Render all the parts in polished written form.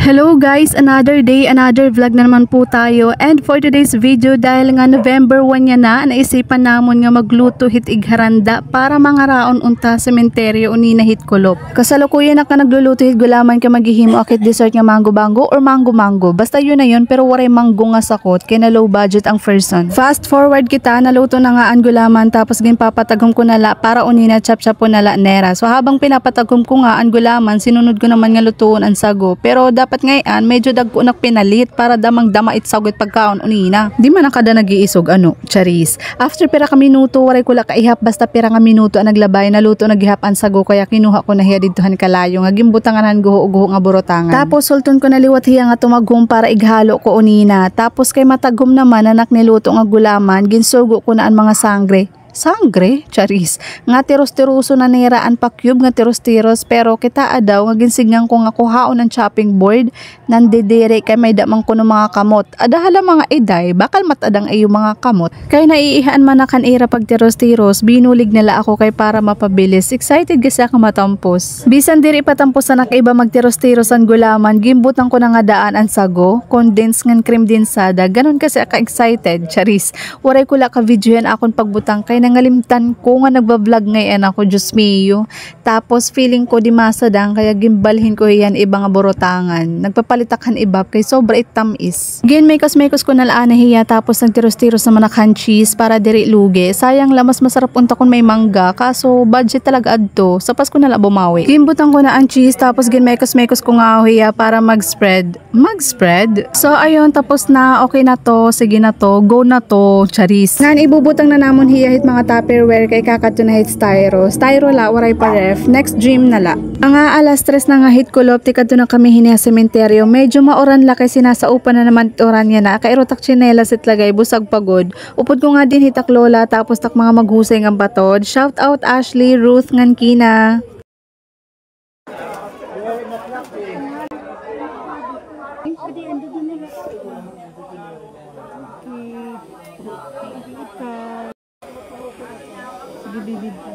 Hello guys, another day, another vlog na naman po tayo. And for today's video, dahil nga November 1 niya na, naisipan namon nga magluto hit igharanda para mangaraon unta sementeryo unina hit kulop. Kasalukuyan na ka nagluluto hit gulaman ka maghihimo akit dessert nga mango-mango or mango-mango. Basta yun na yun, pero waray manggo nga sakot, kaya na low budget ang person. Fast forward kita, naluto na nga ang gulaman, tapos ginpapatagom ko nala para unina chap-chap po nala nera. So habang pinapatagom ko nga ang gulaman, sinunod ko naman nga lutuon ang sago. Pero dapat ngayon medyo dagko nak pinalit para damang dama itsagot pagkaon unina. Di man nakada nagiisog charis. After pira ka minuto waray kula kaihap basta pira nga minuto ang naglabay naluto nagihap ang sago kaya kinuha ko na hiya didtohan kalayo nga gimbutanganan guho nga burotangan. Tapos sulton ko naliwat hiya nga tumagom para ighalo ko unina. Tapos kay matagom naman anak niluto nga gulaman ginsugo ko na ang mga sangre. Sangre, charis. Nga tiros-tiroso na niraan pa cube nga tiros-tiros pero kita adaw nga ginsignan ko nga kuhaon ng chopping board nandidire kay may damang kuno mga kamot. Adahala mga eday, bakal matadang ayo mga kamot. Kay naiihaan man nakan ira pag tiros-tiros, binulig nila ako kay para mapabilis. Excited kasi ako matampos. Bisan diri patampos na nakaiba magtiros-tiros ang gulaman, gimbutan ko na nga daan ang sago, condensed ngan cream densada. Ganon kasi ako excited, charis. Waray kula ka videohan akon pagbutang kay nangalimtan ko nga nagbablog ngayon ako, Diyos mio. Tapos feeling ko di masadang kaya gimbalhin ko yan iba nga borotangan. Nagpapalitakhan ibab kay sobra itamis. Gin maykos ko nalaan na hiya tapos nagtiros-tiros naman nakhan cheese para diri lugi. Sayang lamas masarap unta kun may mangga kaso budget talaga adto. Sa Pasko na la bumawi. Gimbutan ko na ang cheese tapos gin maykos ko nga hiya para mag-spread. So ayun tapos na, okay na to, sige na to, go na to, charis. Ngan ibubutang na namon hiya hit mga tupperware kay kakato na hit styro la waray pa ref next dream na la mga alas 3 na nga hit kulop tikadto na kami hiniya sementeryo medyo maoran la kay sinasaupan na naman oran niya na kay rotak chinelas it lagay busag pagod upod ko nga din hitak lola tapos tak mga maghusay nga batod. Shout out Ashley, Ruth ngan Kina. Bibibid ka.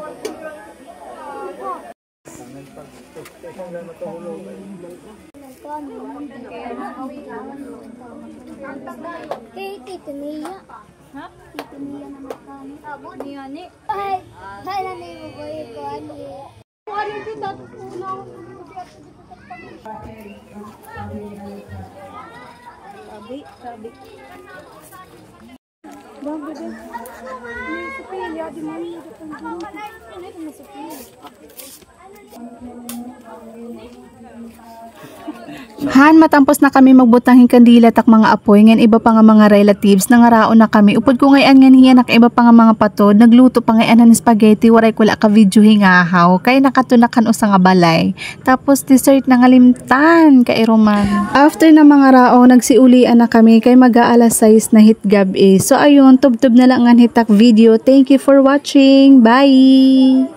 Kay Tito Nia. Ha? Tito Nia naman kami. Nia ni. Ay, na ni mo ko ito ani. Ano dito unang sabi. Bago din. Sophia, di man ito pang ano ito na Sophia. Han, matampos na kami magbutang kandila tak mga apoy ngan iba pa nga mga relatives nangaraon na kami. Upod ko ngayon ngan hiya nak iba pa nga mga patod nagluto pa ngayon ng spaghetti waray kula ka video hingahaw kay nakatunakan usa nga balay. Tapos dessert na ngalimtan kay Roman. After na mga rao nagsiulian na kami kay mag-aalas 6 na hit gabi. So ayun, tubtob na lang ngan hitak video. Thank you for watching. Bye.